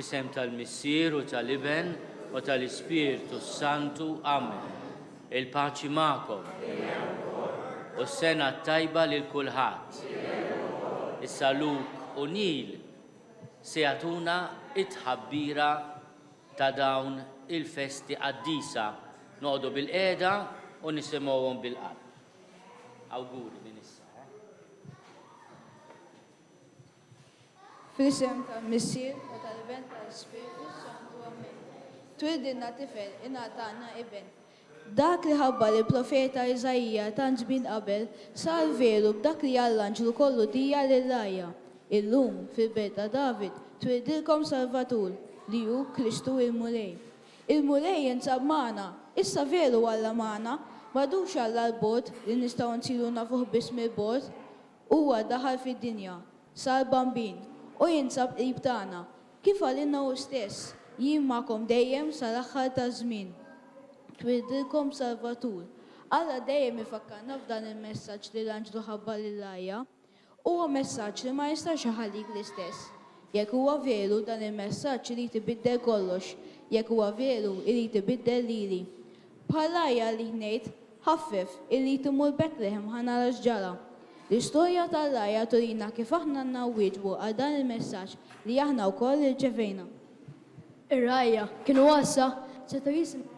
Fl-isem tal-Missier u tal-Iben u tal-Ispirtu Santu. Amen. Il-paċi ma'kom. U s-sena tajba lil kulħadd. Is-Saluk u Nil se jagħtuna it-tħabbira ta' dawn il-festi qaddisa noqogħdu bil-qiegħda u nisimgħuhom bil-qalb. Awguri minn issa. Fl-isem tal-Missier u tal-Iben tal-Ispirtu Santu. Amen. Twildilna tifel ingħatalna iben. Dak li ħabba li profeta Iżajja tant żmien qabel sar veru b'dak li għall-anġlu kollu dija lil-lajja. Illum fil-belt ta' David twildilkom Salvatur li hu Kristu il-Mulej. Il-Mulej jinsab magħna, issa veru Alla magħna, m'għadux Alla l-bord li nistgħu nsiru nafuh biss mill-bord. Huwa daħal fid-dinja, sar bambin u jinsab qrib tagħna. Kif għalilna hu stess, jien magħkom dejjem sal-aħħar taż-żmien. Twildilkom Salvatur. Alla dejjem ifakkarna f'dan il-messaġġ li l-anġlu ħabba lil-lajja. Huwa messaġġ li ma jistax iħallik l-istess. Jekk huwa veru dan il-messaġġ irid ibiddel kollox, jekk huwa veru irid ibiddel lili. Bħal-lajja li ngħid ħaffef irid imur Betlehem ħanara x'ġara. L-istorja tal-lajja turina kif aħna nwieġbu għal dan il-messaġġ li aħna wkoll irċevejna. Ir-rajja kienu għassa seta' jisim.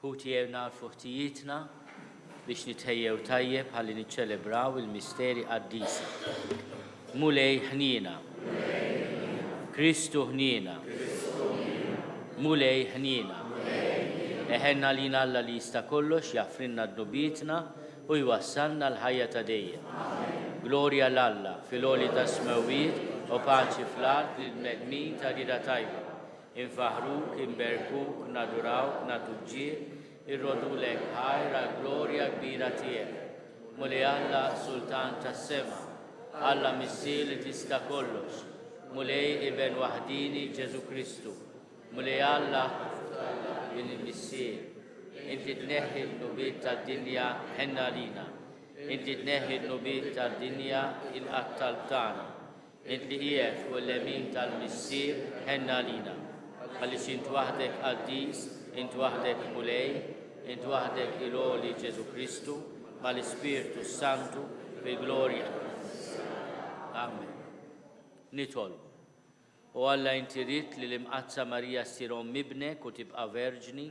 Ħutijewna l-fuħtijietna biex nitħejjew tajjeb ħalli niċċelebraw il-misteri qaddisi. Mulej ħnina. Kristu ħnina. Mulej ħnina. Eħenna lina Alla li jista' kollox jaffrinna d-nubietna u jwassalna l-ħajja ta' dejjem. Glorja l-Alla fil-oli ta' smewiet u paċi fl-art lil-medmin ta' rida tajba. Infaħruk, inberkuk, nadurawk, natuġġir, irrodulek ħajra glorja kbira tiegħek. Mulej Alla Sultan tas-sema, Alla Missier li tista' kollox. Mulej Iben waħdini Ġesu Kristu. Mulej Alla il-Missier. Inti tneħħi l-nubiet tad-dinja ħenna lina. Inti tneħħi l-nubiet tad-dinja il-qattal tagħna. Inti qiegħed fuq l-lemin tal-Missier ħenna lina. Għaliex int waħdek qaddis, int waħdek mulej, int waħdek il-oli Ġesu Kristu, mal-Ispirtu Santu fil-glorja. Amen. Nitolbu. U Alla inti rid li l-imqazza Marija ssirhom mibnek u tibqa' verġni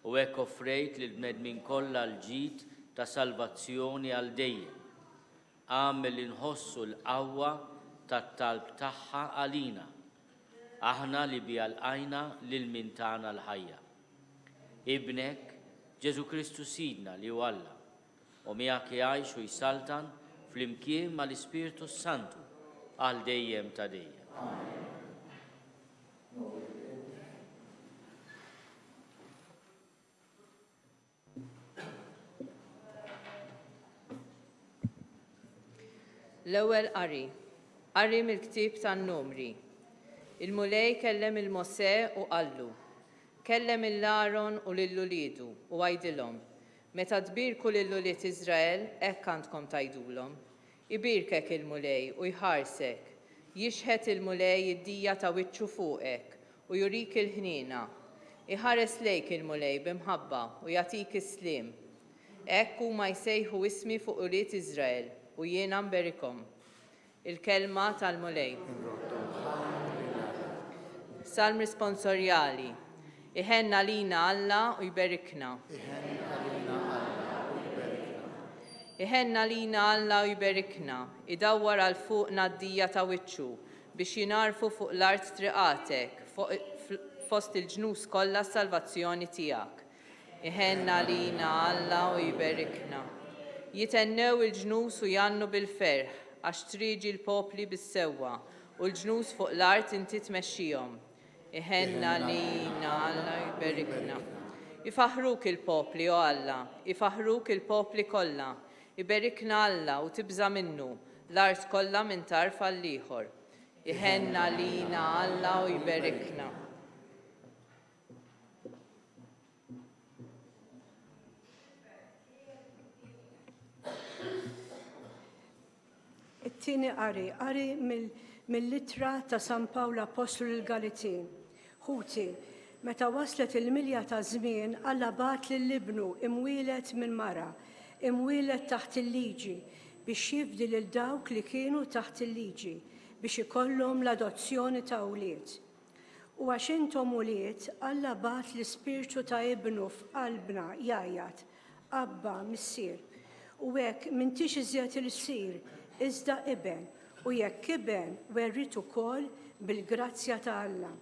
u hekk offrejt lil bnedmin kollha l-ġid ta' salvazzjoni għal dejjem. Għamel li nħossu l-qawwa tat-talb tagħha għalina. Aħna li biha lqajna lil min tagħna l-ħajja. Ibnek Ġesu Kristu Sidna li hu Alla u miegħek jgħix u jsaltan flimkien mal-Ispirtu Santu għal dejjem ta' dejjem. L-ewwel qari mill-ktieb tan-Numri. Il-mulej kellem il-Mosè u qallu, kellem il-Aaron u lill-uliedu u għajdilhom, meta tbirku lill-ulied Iżrael hekk għandkom tgħidulhom. Ibirkek il-mulej u jħarsek, jixħet il-mulej id-dija ta' wiċċu fuqek u jurik il-ħnina. Iħares lejk il-mulej b'imħabba u jagħtik is-sliem. Hekk huma jsejħu ismi fuq ulied Iżrael u jiena nberikhom. Il-kelma tal-mulej. Salm responsorjali. Iħenna lina Alla u jberikna. Iħenna lina Alla u jberikna. Idawwar għal fuqna d-dija ta' wiċċu biex jinarfu fuq l-art triqatek fost il-ġnus kollha s-salvazzjoni tiegħek. Iħenna lina Alla u jberikna. Jitennew il-ġnus u jannu bil-ferħ għax triġi l-popli bis-sewwa u l-ġnus fuq l-art inti tmexxihom. Iħenna lina Alla jberikna. Ifaħruk il-popli o Alla, ifaħruk il-popli kollha. Iberikna Alla u tibża minnu l-art kollha minn tarf għal ieħor. Iħenna lina Alla u jberikna. It-tieni qari mill-littra ta' San Pawlu Apostolu l-Galatin. Ħuti, meta waslet il-milja ta' żmien Alla bat lill-ibnu imwielet minn mara, imwielet taħt il-liġi biex jifdi lil dawk li kienu taħt il-liġi biex ikollhom l-adozzjoni ta' ulied. U għax intom ulied, Alla bat l-Ispirtu ta' ibnu f'qalbna jgħajjat, Abba, Missier. U hekk m'intix iżjed il-sir, iżda iben, u jekk iben werrit ukoll bil-grazzja ta' Alla.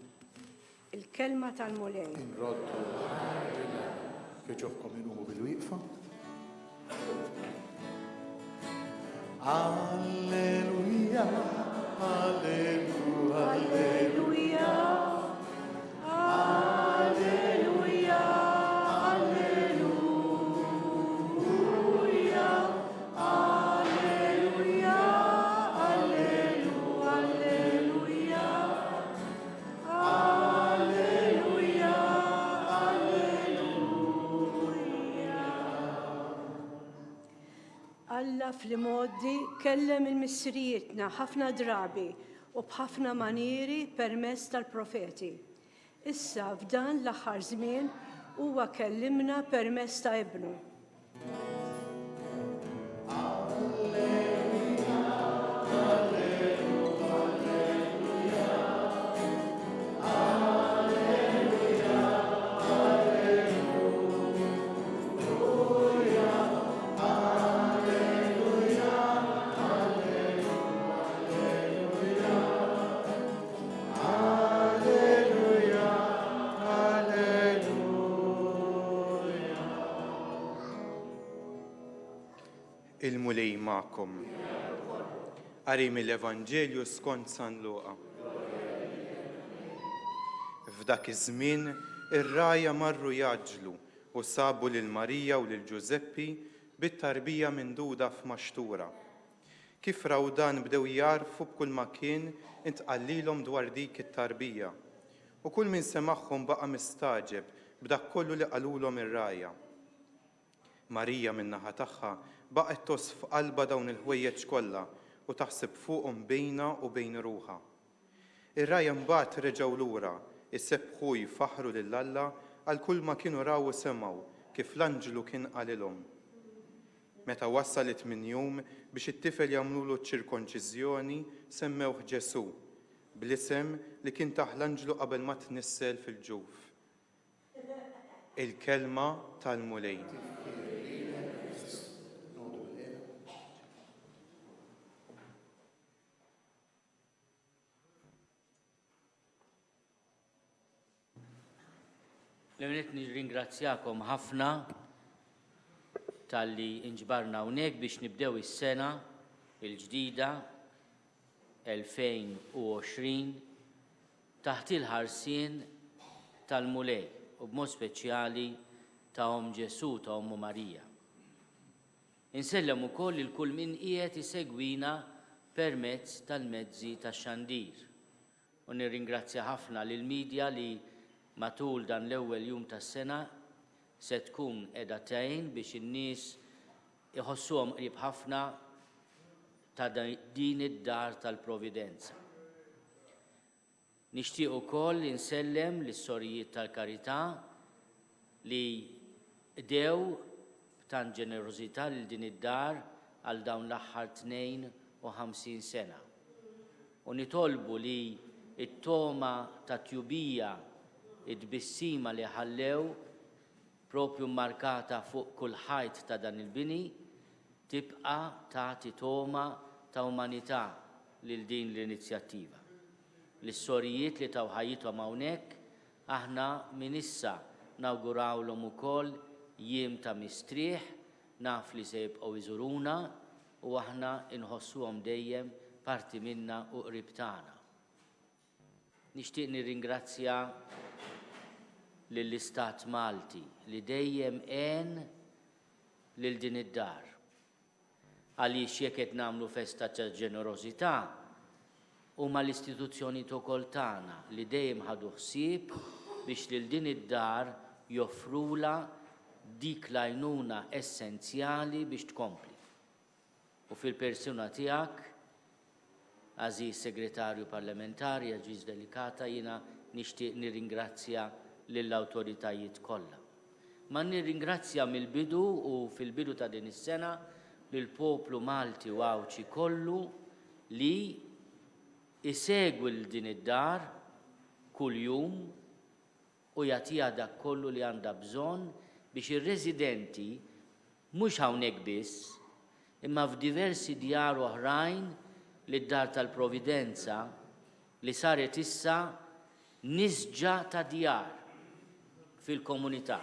Il-kelma tal-mulej. Inroddu kieġobkom inumu bil-wieqfa. Alleluja, alleluja, alleluja. Alleluja, alleluja. Alleluja, alleluja, alleluja. Alleluja, alleluja. Alla fl-modi kellem il-missirietna ħafna drabi u b'ħafna manieri permezz tal-profeti. Issa f'dan l-aħħar żmien huwa kellimna permezz ta' ibnu. magħkom. Qari mill-Evanġelju skont San Luqa. F'dak iż-żmien ir-rgħajja marru jaġlu u sabu lil Marija u lil Ġuseppi bit-tarbija minduda f'maxtura. Kif raw dan bdew jarfu b'kull ma kien intqallilhom dwar dik it-tarbija. U kull min semagħhom baqa' mistaġeb b'dak kollu li qalulhom ir-rgħajja. Marija min-naħa tagħha baqgħet tosf f'qalba dawn il-ħwejjeġ kollha u taħseb fuqhom bejna u bejn ruħha. Ir-rgħajja mbagħad reġgħu lura, issebħu jfaħru lil Alla għal kull ma kienu raw u semgħu kif l-anġlu kien qalilhom. Meta wassalet min jum biex it-tifel jagħmlulu ċ-ċirkonċiżjoni semmewh Ġesu, bl-isem li kien taħ l-anġlu qabel ma tnissel fil-ġuf. Il-kelma tal-mulej. L-għunet nirringrazzjakom ħafna tal-li inġbarna hawnhekk biex nibdew is-sena il-ġdida 2020 taħt il-ħarsien tal-mulej u b'mod speċjali ta' Om Ġesu ta' Ommu Marija. Insellem ukoll il-kull min qiegħed isegwina permezz tal-mezzi tax-xandir. U nirringrazzja ħafna lill-midja li matul dan l-ewwel jum tas-sena se tkun qiegħda tgħin biex in-nies iħossuhom qrib ħafna ta' din id-dar tal-Providenza. Nixtieq ukoll insellem lis-sorijiet tal-Karità li dew b'tant ġenerożità lil din id-dar għal dawn l-aħħar 52 sena. U nitolbu li it-toma ta' tjubija id-bissima li ħallew propju markata fuq kull ħajt ta' dan il-bini tibqa' tagħti toma ta' umanità lil din l-inizjattiva. Lis-sorijiet li taw ħajjithom hawnhekk aħna minn issa nawgurawlhom ukoll jiem ta' mistrieħ, naf li se jibqgħu jżuruna u aħna inħossuhom dejjem parti minna u qrib tagħna. Nixtieq nirringrazzja lill-Istat Malti li dejjem għen lil din id-dar. Għaliex jekk qed nagħmlu festa ta' ġenerożità huma l-istituzzjoni ukoll tagħna li dejjem ħadu ħsieb biex lil din id-dar joffrula dik l-għajnuna essenzjali biex tkompli. U fil-persuna tiegħek, Aziz Segretarju Parlamentari, Aziz Delikata, jiena nixtieq nirringrazzja lill-awtoritajiet kollha. Ma nirringrazzja mill-bidu u fil-bidu ta' din is-sena lill-poplu Malti u Awċi kollu li isegwi l din id-dar kuljum u jagħtiha dak kollu li għandha bżonn biex ir-residenti mhux hawnhekk biss, imma f'diversi djar oħrajn li d-dar tal-Providenza li saret issa nisġa ta' djar fil-komunità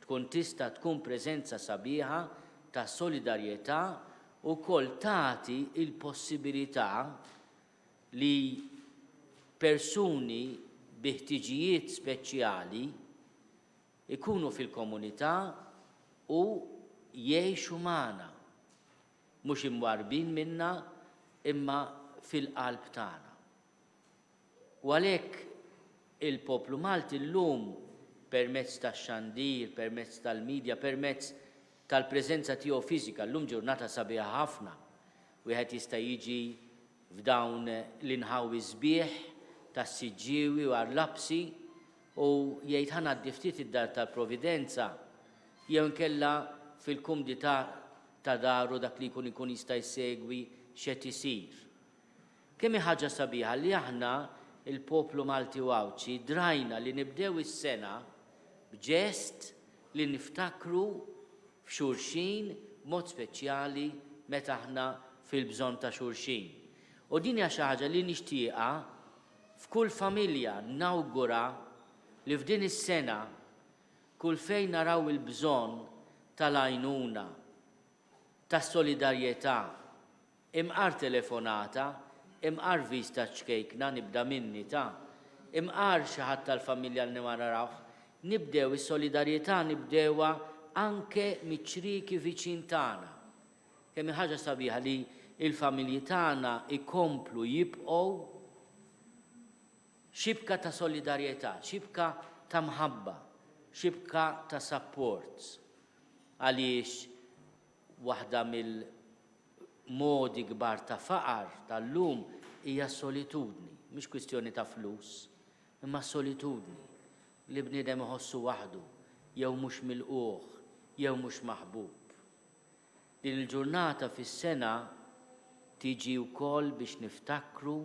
tkun tista' tkun preżenza sabiħa ta' solidarjetà u wkoll tagħti il-possibilità li persuni bi ħtiġijiet speċjali ikunu fil-komunità u jgħixu magħna mhux imwarbin minnha imma fil-qalb tagħna. U għalhekk il-poplu Malti llum permezz tax-xandir, permezz tal-midja, permezz tal-preżenza tiegħu fiżika, llum ġurnata sabiħa ħafna. Wieħed jista' jiġi f'dawn l-inħawi sbieħ tas-siġġiewi u għar-labsi u jgħid ħa ngħaddi ftit id-dar tal-Providenza jew inkella fil-kumdità ta' daru dak li jkun jista' jsegwi x'qed isir. Kemm hi ħaġa sabiħa li aħna il-poplu Malti u Awċi drajna li nibdew is-sena b'ġest li niftakru f'xulxin b'mod speċjali meta aħna fil-bżonn ta' xulxin. U din hija xi ħaġa li nixtieqha f'kull familja nawgura li f'din is-sena kull fejn naraw il-bżonn tal-għajnuna ta' solidarjetà, imqar telefonata, imqar vista ċkejkna nibda minni imqar xi ħadd tal-familja li ma narawh, nibdew is-solidarjetà nibdewha anke miċ-ċrieki viċin tagħna. Kemm ħaġa sabiħa li il-familji tagħna ikomplu jibqgħu xibka ta' solidarjetà, xibka ta' mħabba, xibka ta' support. Għaliex waħda mill-modi kbar ta' faqar tal-lum hija solitudni, mhix kwistjoni ta' flus, imma solitudni li bniedem iħossu waħdu, jew mhux milquh, jew mhux maħbub. Din il-ġurnata fis-sena tiġi wkoll biex niftakru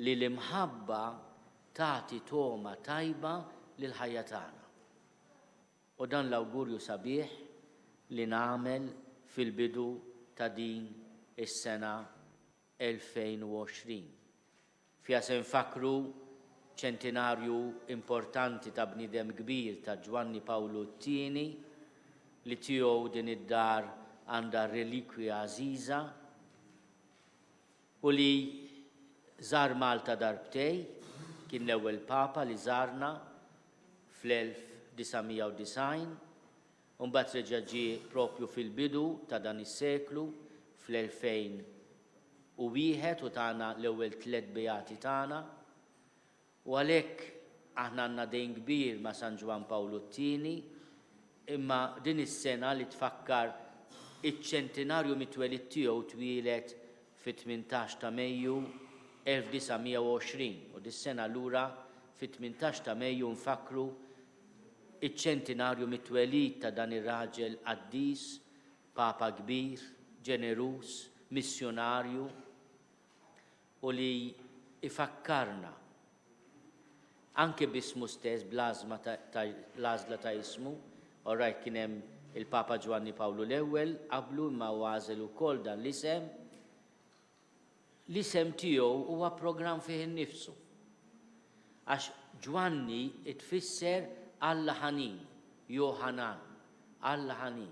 li l-imħabba tagħti toma tajba lil ħajja tagħna. U dan l-awgurju sabiħ li nagħmel fil-bidu ta' din is-sena 2020. Fiha se nfakru ċentinarju importanti ta' bniedem kbir ta' Ġwanni Pawlu II li tiegħu din id-dar għandha relikwja għażiża u li żar Malta darbtej, kien l-ewwel papa li żarna fl-1990, u mbagħad reġa' ġie proprju fil-bidu ta' dan is-seklu fl-2001 u tagħna l-ewwel 3 beati tagħna. U għalhekk aħna għandna dejn kbir ma' San Ġwan Pawlu II, imma din is-sena li tfakkar iċ-ċentinarju mit-twelid tiegħu twieled fit-18 ta' Mejju 1920 u dis-sena lura fit-18 ta' Mejju nfakru iċ-ċentinarju mit-twelid ta' dan ir-raġel qaddis, papa kbir, ġeneruż, missjonarju u li ifakkarna anke bismu stess bl-għażla ta' ismu, orajt kien hemm il-Papa Ġwanni Pawlu l-ewwel qablu imma għażel ukoll dan l-isem. L-isem tiegħu huwa programm fih innifsu. Għax Ġwanni tfisser Alla ħanin, Johanan, Alla ħanin.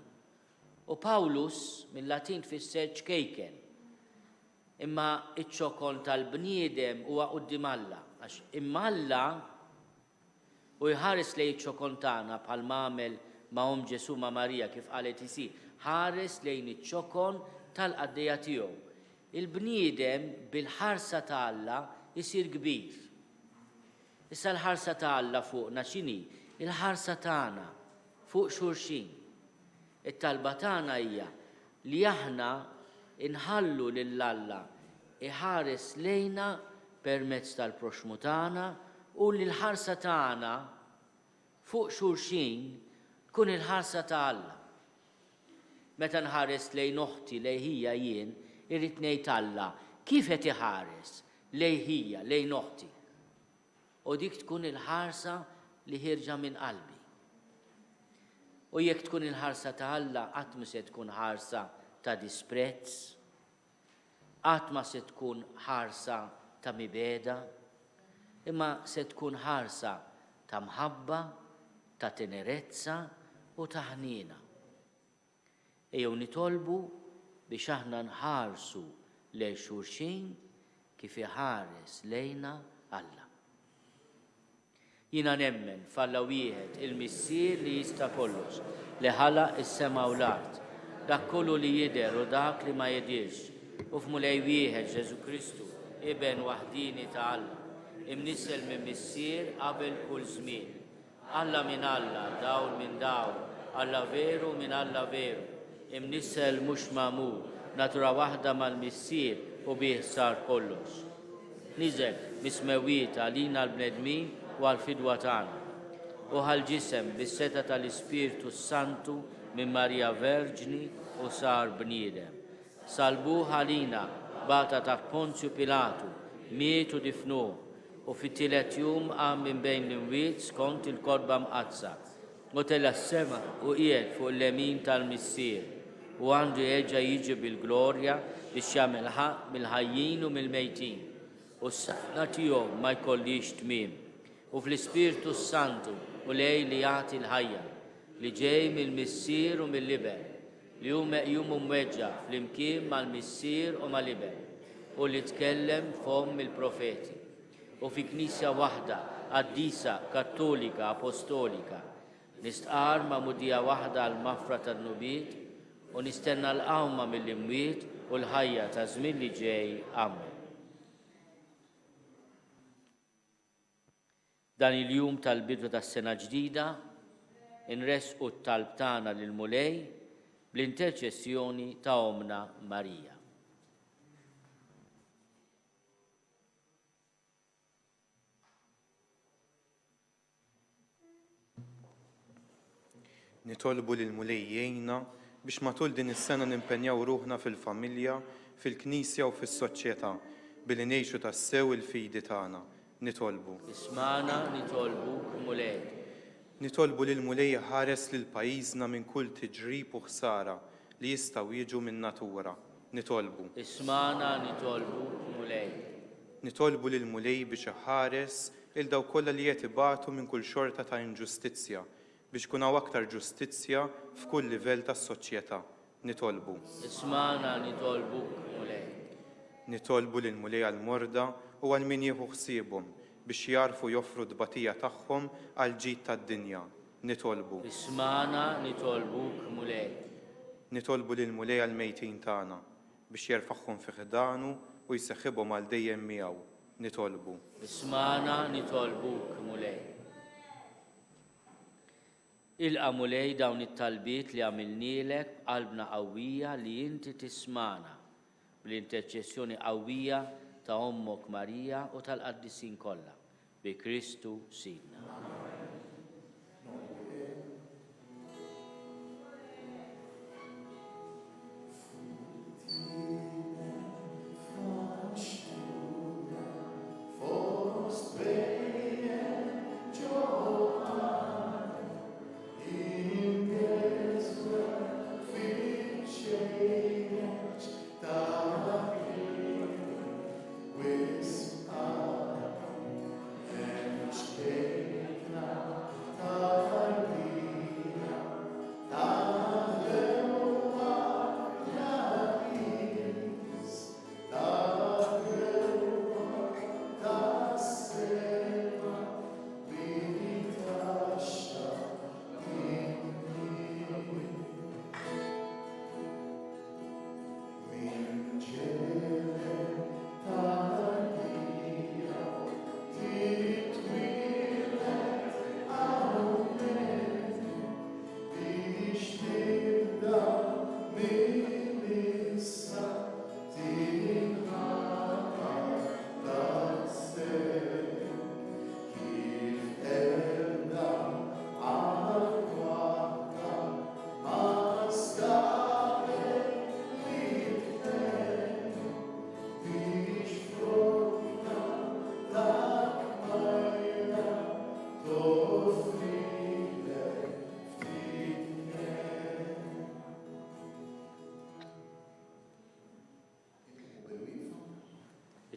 U Pawlus mill-Latin tfisser ċkejken. Imma iċ-ċokon tal-bniedem huwa quddiem Alla, għax imma Alla u jħares lejn iċ-ċokon tagħna bħal m'għamel ma' Ġesu ma' Marija kif qalet isir, ħares lejn iċ-ċokon tal-qaddejja tiegħu. Il-bniedem bil-ħarsa ta' Alla isir kbir. Issa l-ħarsa ta' Alla fuqna x'inhi? Il-ħarsa tagħna fuq xulxin. It-talba tagħna hija li aħna inħallu lil Alla iħares lejna permezz tal-proxmu tagħna u li l-ħarsa tagħna fuq xulxin tkun il-ħarsa ta' Alla. Meta nħares lejn oħti lejn hija jien, irrid ngħid Alla kif qed iħares lejn hija lejn oħti. U dik tkun il-ħarsa li ħirġa minn qalbi. U jekk tkun il-ħarsa ta' Alla qatt ma se tkun ħarsa ta' disprezz, qatt ma se tkun ħarsa ta' mibeda, imma se tkun ħarsa ta' mħabba, ta' tenerezza u ta' ħniena. Ejjew nitolbu biex aħna nħarsu lejn xulxin kif iħares lejna Alla. Jiena nemmen f'Alla wieħed il-Missier li jista' kollox, li ħalaq is-sema u l-art, dak kollu li jidher u dak li ma jidirx, u f'Mulej wieħed Ġesu Kristu, Iben waħdini ta' Alla, imnissel minn Missier qabel kull żmien. Alla minn Alla, dawl minn dawl, Alla veru minn Alla veru, imnissel mhux magħmul, natura waħda mal-Missier u bih sar kollox. Niżel mismewwiet għalina l-bnedmin u għal-fidwa tagħna. U ħal-ġisem bis-seta tal-Ispirtu Santu minn Marija Verġni u sar bniedem. Salbuh għalina bata ta' Ponzju Pilatu, mietu difnuh, u fit-tielet jum qam minn bejn l-imwiet skont il-kodba mqazza. U tella s-sema u qiegħed fuq l-lemin tal-Missier u għandu jerġa' jiġi bil-glorja biex jagħmel ħaq mill-ħajjin u mill-mejtin. U s-saqna tiegħu ma jkollix tmiem. U fl-Ispirtu Santu u lej li jagħti l-ħajja li ġej mill-Missier u mill-Liber li hu meqjum u mweġġa flimkien mal-missier u mal-iben u li tkellem fom il-profeti u fi knisja waħda qaddisa kattolika apostolika nistqar ma' mudija waħda għal mafra tan-nubiet u nistenna l-qawma mill-imwiet u l-ħajja ta' żmien li ġej. Amen. Dan il-jum tal-bidu tas-sena ġdida inresqu t-talb tagħna lil Mulej bl-interċessjoni ta' Omna Marija. Nitolbu lil Mulej jgħinna biex matul din is-sena nimpenjaw ruħna fil-familja, fil-Knisja u fis-soċjetà billi ngħixu tassew il-fidi tagħna. Nitolbu. Ismana nitolbu Mulej. Nitolbu lil Mulej ħares lil pajjiżna minn kull tiġrib u ħsara li jistgħu jiġu minn natura. Nitolbu. Ismana nitolbu Mulej. Nitolbu lil Mulej biex iħares il dawk kollha li qed ibatu minn kull xorta ta' inġustizzja biex kun hawn aktar ġustizzja f'kull livell tas-soċjetà. Nitolbu. Ismana nitolbu Mulej. Nitolbu lil Mulej għall-morda u għal min jieħu ħsiebhom biex jarfu joffru d-batija tagħhom għal ġid tad-dinja. Nitolbu. Ismana nitolbu Mulej. Nitolbu lil Mulej għall-mejtin tagħna biex jerfa'hom fi ħdanu u jseħħibhom għal dejjem miegħu. Nitolbu. Ismana nitolbu Mulej. Ilqa' Mulej dawn it-talbiet li għamilnielek b'qalbna qawwija li inti tismana bl-interċessjoni qawwija ta' Ommok Marija u tal-qaddisin kollha bi Kristu Sidna.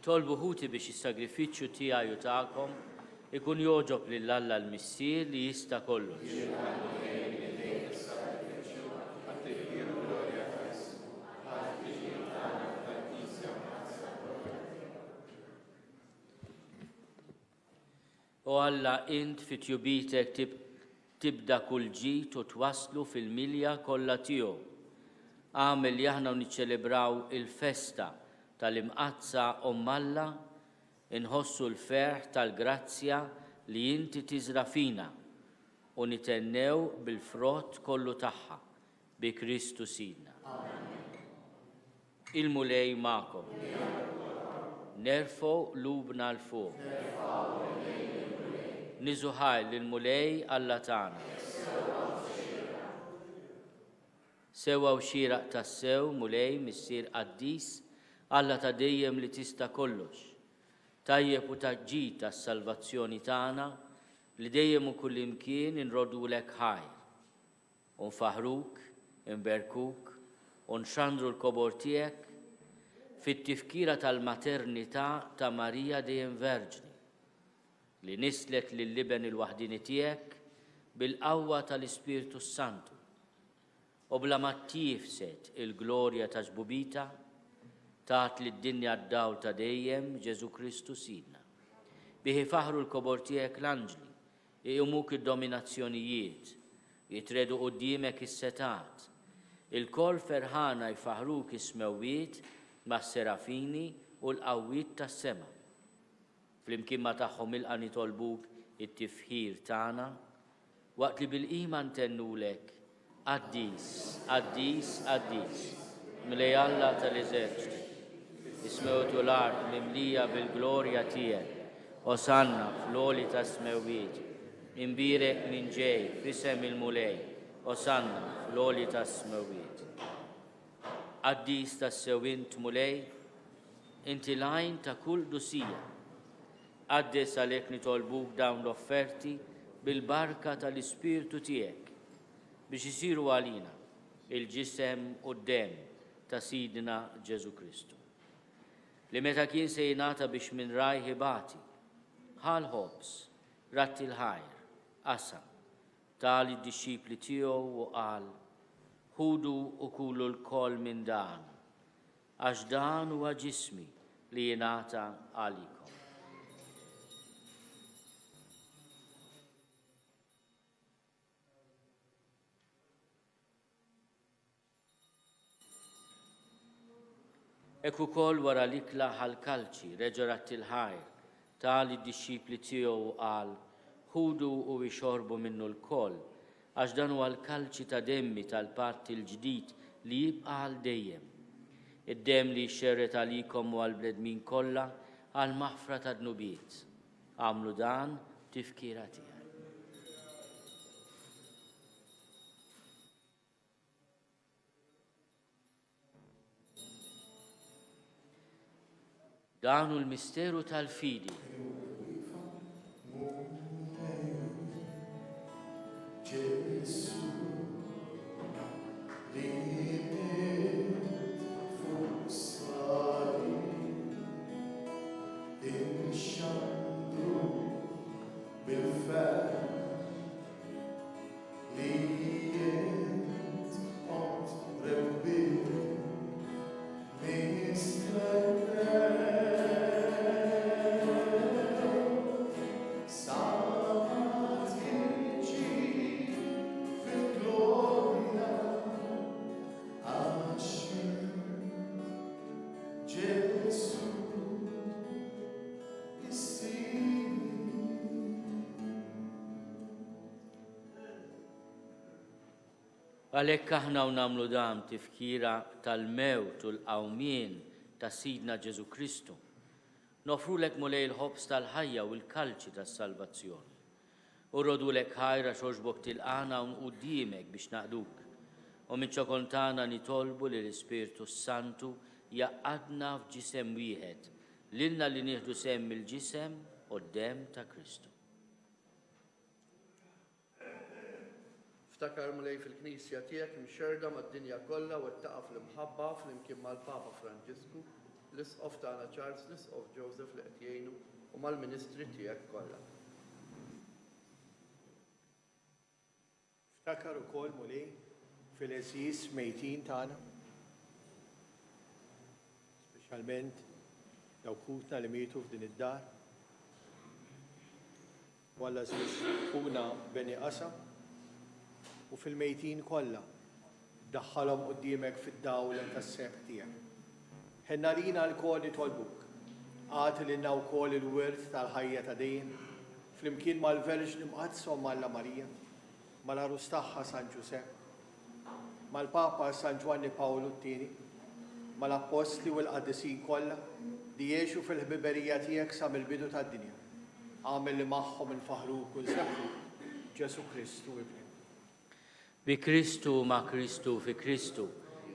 Tolbu ħuti biex is-sagrifiċċju tiegħi u tagħkom ikun jogħġob lil Alla l-Missier li jista' kollox. O Alla, int fit-tjubitek tibda kull ġid u twasslu fil-milja kollha tiegħu. Għamel li aħna niċċelebraw il-festa tal-imqazza Alla, inħossu l-ferħ tal-grazzja li inti tiżra fina u nitennew bil-frott kollu tagħha bi Kristu Sidna. Il-Mulej magħkom. Nerfgħu lubna l-fuq. Niżuħaj lill-Mulej Alla tagħna. Sewa u xieraq tas-sew Mulej missier qaddis Alla ta' dejjem li tista' kollox. Tajjeb u taġġid tas-salvazzjoni tagħna li dejjem u kull imkien inrodulek ħajr. U nfaħruk, inberkuk, u nxandru l-kobor tiegħek fit-tifkira tal-maternità ta' Marija dejjem Verġni li nislet lill-liben il-waħdini tiegħek bil-qawwa tal-Ispiritu Santu u bla ma tifset il-glorja ta' ġbubita, taħt li d-dinja d-dawl ta' dejjem Ġesu Kristu sidna. Biħi faħru l-kobor tiegħek l-anġli, jqumuk id-dominazzjonijiet, jitredu qudiemek is-setat, il-kol ferħana jfaħruk is-smewwiet ma' serafini u l-qawwiet tas-sema. Flimkien ma tagħhom ilqa' nitolbuk it-tifħir tagħna, waqt li bil-iman tennulek Qaddis, Qaddis, Qaddis, milej Alla tal-eżerċiti, ismewtu l-art mimlija bil-glorja tiegħek, Osanna fl-oli ta' smewwiet, imbirek minn ġej fisem il-mulej, Osanna fl-oli ta' smewwiet. Qaddis ta' sewint mulej, inti lajn ta' kull dusija, għaddes għalek nitolbuk dawn l-offerti bil-barka tal-Ispirtu tiegħek biex isiru għalina il-ġisem u d-dem ta' Sidna Ġesu Kristu. Li meta kien se jingħata biex minn raj ħibati, ħal ħobs, ratti l-ħajr, qasam, tal id-disċipli tiegħu u qal, ħudu u kulu l-koll minn dan, għax dan huwa ġismi li jingħata għalikom. Ek ukoll wara l-ikla ħal-kalċi reġarat il-ħajr, tal id-disċipli tiegħu qal, ħudu u jxorbu minnu l-koll, għax dan huwa l-kalċi ta' demmi tal-patt il-ġdid li jibqa' għal dejjem. Id-dem li xerret għalikom u għal-bledmin kollha għal maħfra ta' dnubiet. Għamlu dan tifkira tiegħek. Dan hu l-misteru tal-fidi. Għalhekk aħna u nagħmlu dan tifkira tal-mewt u l-qawmien ta' Sidna Ġesu Kristu. Nofrulek mulej il-ħobs tal-ħajja u l-kalċi tas-salvazzjoni. U rodulek ħajra xoġbok tilqana u quddiemek biex naqduk. U minn ċokontana nitolbu li l-Ispirtu Santu jaqadna f'ġisem wieħed, lilna li nieħdu semm il-ġisem u d-dem ta' Kristu. Ftakar mulej fil-Knisja tiegħek mxerda mad-dinja kollha u ttaqa' fl-imħabba flimkien mal-Papa Franġisku, l-isqof tagħna Charles, l-isqof Joseph li qed jgħinu u mal-Ministri tiegħek kollha. Ftakar ukoll mulej fil-eżis mejtin tagħna, speċjalment dawk kutna li mietu f'din id-dar, walla żwieġ kuna Beni Qasam, u fil-mejtin kollha daħħalhom quddiemek fid-dawl tas-seħħ tiegħek. Ħenna lina l-kol nitolbuk, għati lilna wkoll il-wirt tal-ħajja ta' dejjem, flimkien mal-Verġni Mqaddsa u Malla Marija, mal-Arus tagħha San Ġusepp, mal-Papa San Ġwanni Pawlu II, mal-Apostli u l-Qaddisin kollha li jgħixu fil-ħbiberija tiegħek sa mill-bidu tad-dinja. Għamel li magħhom infaħruk u nsebbħuk Ġesu Kristu ibn. Bi Kristu ma' Kristu fi Kristu,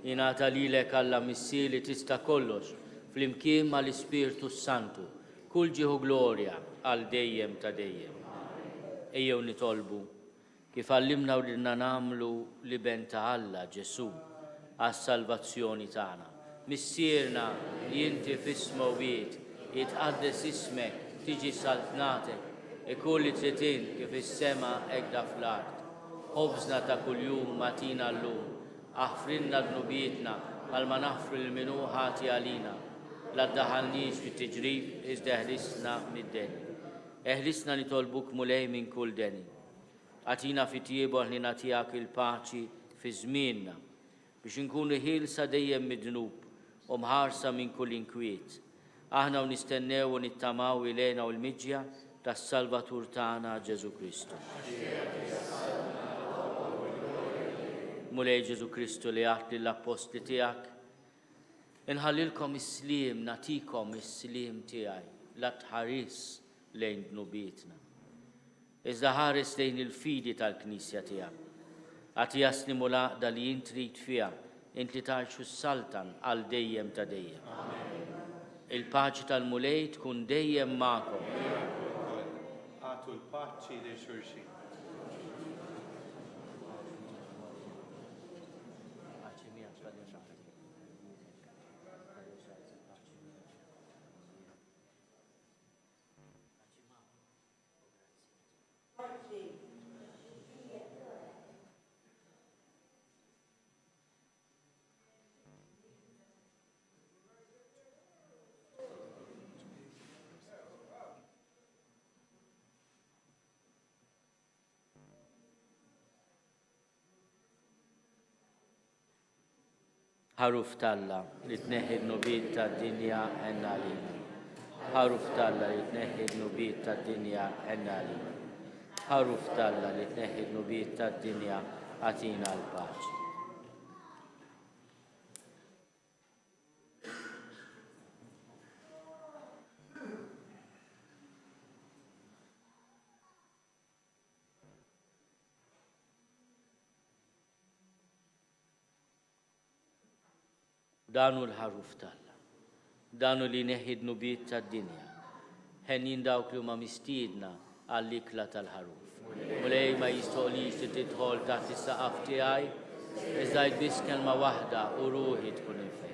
jingħata lilek Alla Missir li tista' kollox, flimkien mal-Ispirtu Santu, kull ġieħu glorja għal dejjem ta' dejjem. Ejjew nitolbu kif għallimna u ridna nagħmlu li ben ta' Alla Ġesu għas-salvazzjoni tagħna. Missierna li inti fis-smewwiet jitqaddes ismek, tiġi saltnatek, ikull li trid kif is-sema hekk fl-art. Ħobżna ta' kuljum matina llum aħfrinna d-nubietna għal ma naħfru l-minu ħati għalina, la d-daħalniġ fit tiġrib iżda eħlisna mid-deni. Eħlisna nitolbuk mulej minn kull deni. Għatina fit jiebuħ li natijak il-paċi fi żmienna biex nkunu ħilsa dejjem mid-dnub u mħarsa minn kull inkwiet. Aħna u nistennew u nittamaw ilena u l-miġja tas-Salvatur tagħna Ġesu Kristu. Mulej Ġesu Kristu li għat l-apostli tiegħek, inħallilkom is-slim, natikom is-slim tiegħi, la tħares lejn dnubietna. Iżda ħares lejn il-fidi tal-Knisja tiegħek. Għati jasni mulaqda li jintrit fija, inti tarxu s-saltan għal dejjem ta' dejjem. Il-paċi tal-mulej tkun dejjem ma'kom. Għatu l-paċi li xurxin. Ħaruf talla li tneħħi n-nubiet tad-dinja għenna għalina. Ħaruf talla li tneħħi n-nubiet tad-dinja għenna għalina. Ħaruf talla li tneħħi n-nubiet tad-dinja għatina l-paċi. Danu l-ħaruf talla, danu li neħid nubiet tad-dinja, ħennin dawk li huma mistiedna għall-ikla tal-ħaruf. Mulej ma jistoqlix li tidħol taħt is-saqaf tiegħi, iżda biss kelma waħda u ruħi tkun infejn.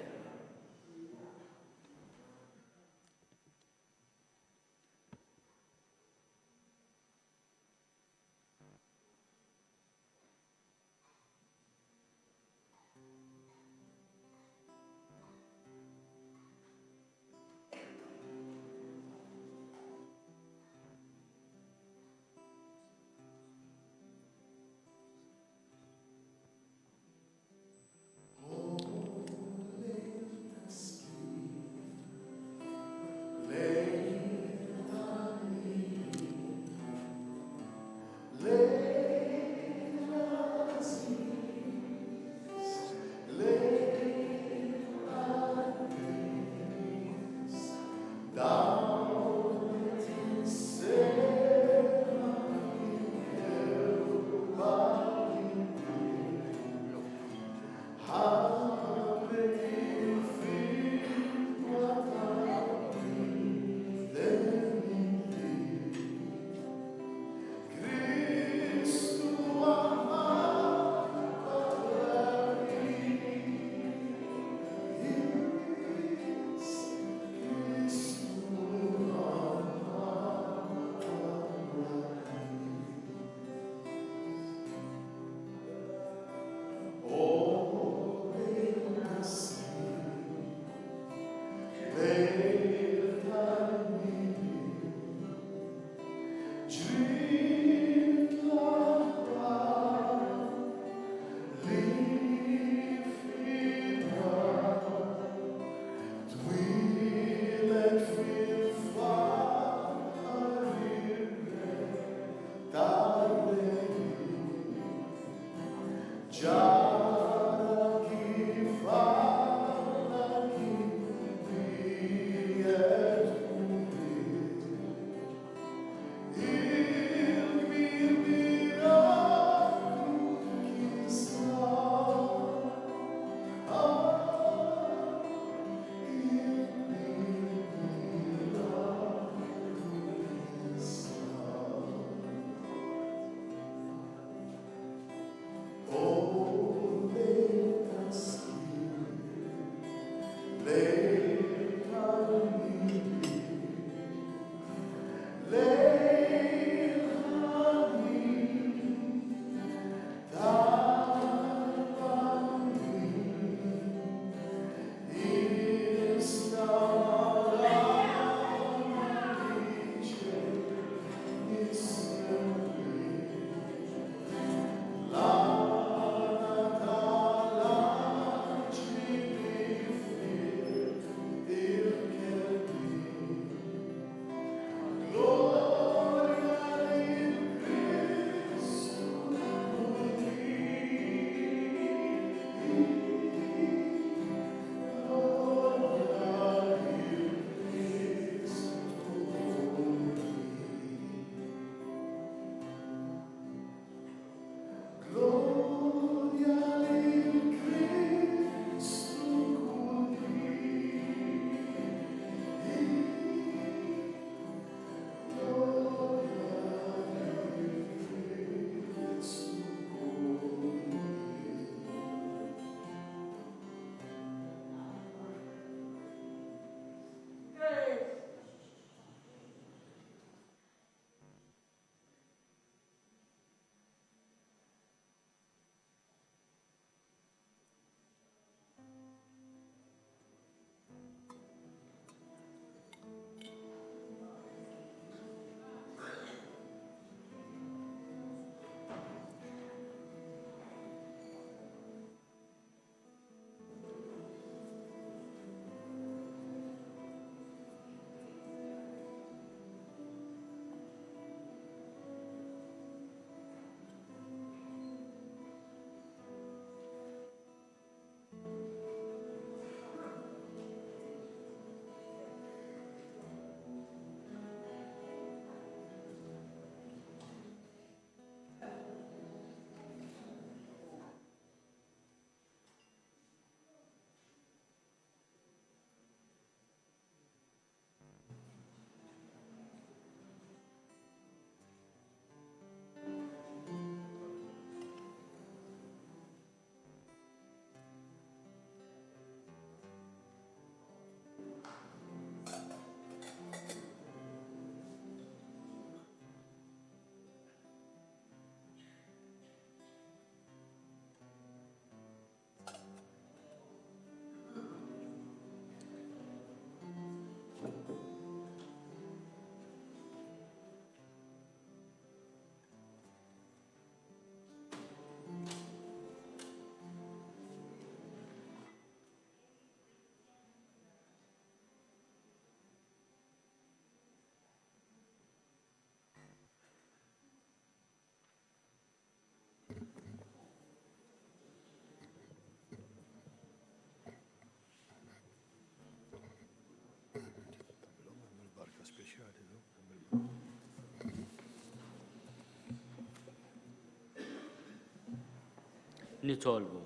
nitolbu.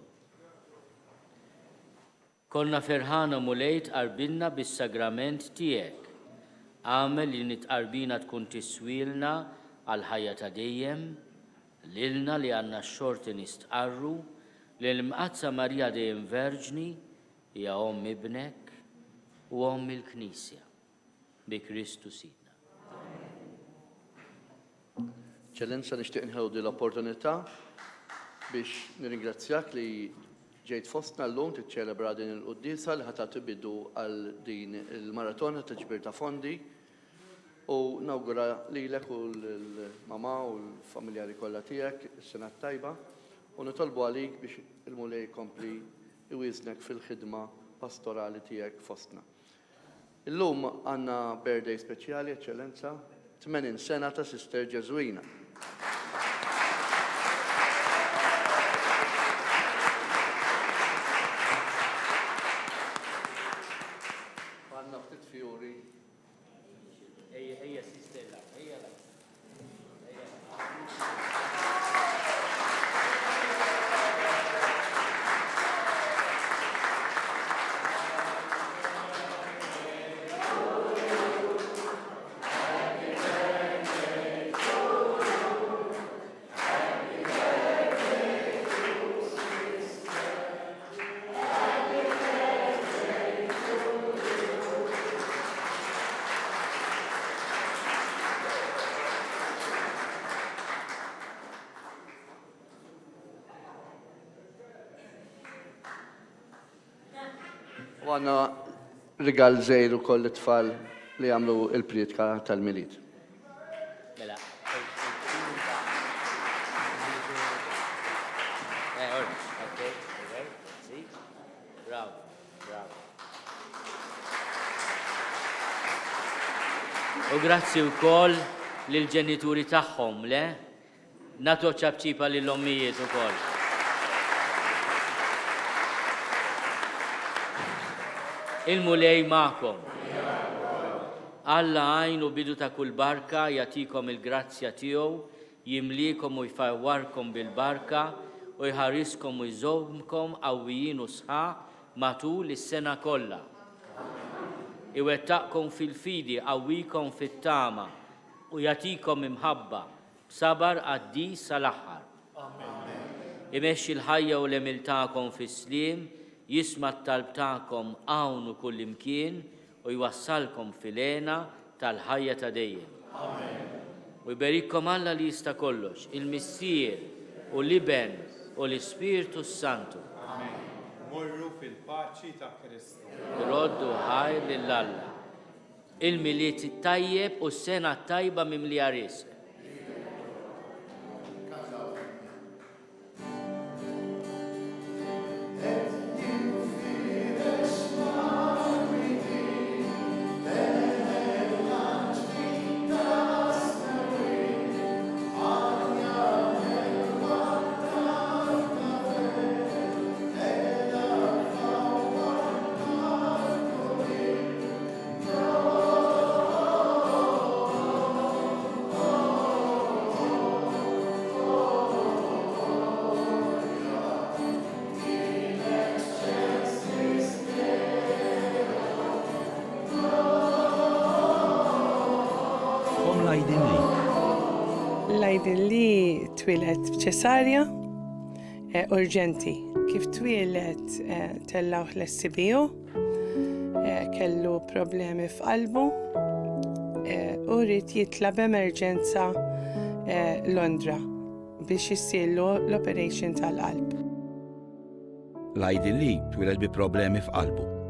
Konna ferħana mulejt qarbinna bis-sagrament tiegħek. Għamel li nitqarbina tkun tiswilna għal ħajja ta' dejjem, lilna li għandna x-xorti nistqarru, li l-mqazza Marija dejjem Verġni hija Omm ibnek u Omm il-Knisja bi Kristu Sidna. Ċellenza nixtieq nħewdi l-opportunità biex nirringrazzjak li ġejt fostna llum tiċċelebra din il-qudiesa li ħadd bidu għal din il-maratona ta' ġbir ta' fondi u nawgura lilek u l-mama u l-familjari kollha tiegħek is-sena tajba u nitolbu għalik biex il-mulej jkompli iwiżnek fil-ħidma pastorali tiegħek fostna. Illum għandna birthday speċjali, Eċċellenza, 80 sena ta' Sister Ġeżwina. Għandna ftit fjuri. Ejja sistella, ejja la. U għandna rigal żejr ukoll it-tfal li għamlu il-plietka tal-milied. Mela. Okay, see? Bravo, bravo. U grazzi wkoll lill-ġenituri tagħhom, le? Nagħtu ċabċipa lill-ommijiet ukoll. Il-mulej ma'kom. Alla għajn u bidu ta' kull barka jagħtikom il-grazzja tiegħu, jimlikom u jfawwarkom bil-barka u jħariskom u jżommkom qawwijin u sħaħ matul is-sena kollha. Iwettaqkom fil-fidi, qawwikom fit-tama u jagħtikom imħabba b'sabar għaddis sal-aħħar. Imexxi l-ħajja u l-emiltakom fis-sliem, jisma' t-talb tagħkom hawn u kull imkien u jwassalkom fil-għena tal-ħajja ta' dejjem. U jberikkom Alla li jista' kollox, il-Missier u l-Iben u l-Ispiritu Santu. Morru fil-paċi ta' Kristu. Roddu ħajr lill-Alla. Il-miliet tajjeb u s-sena tajba mimlija risq. Lajdin li twilet f'ċesarja urġenti. Kif twilet tellawh l-SCBU, kellu problemi f'qalbu u rrid jitlab emerġenza Londra biex jissirlu l-operation tal-qalb. Lajdin li twilet bi problemi f'qalbu.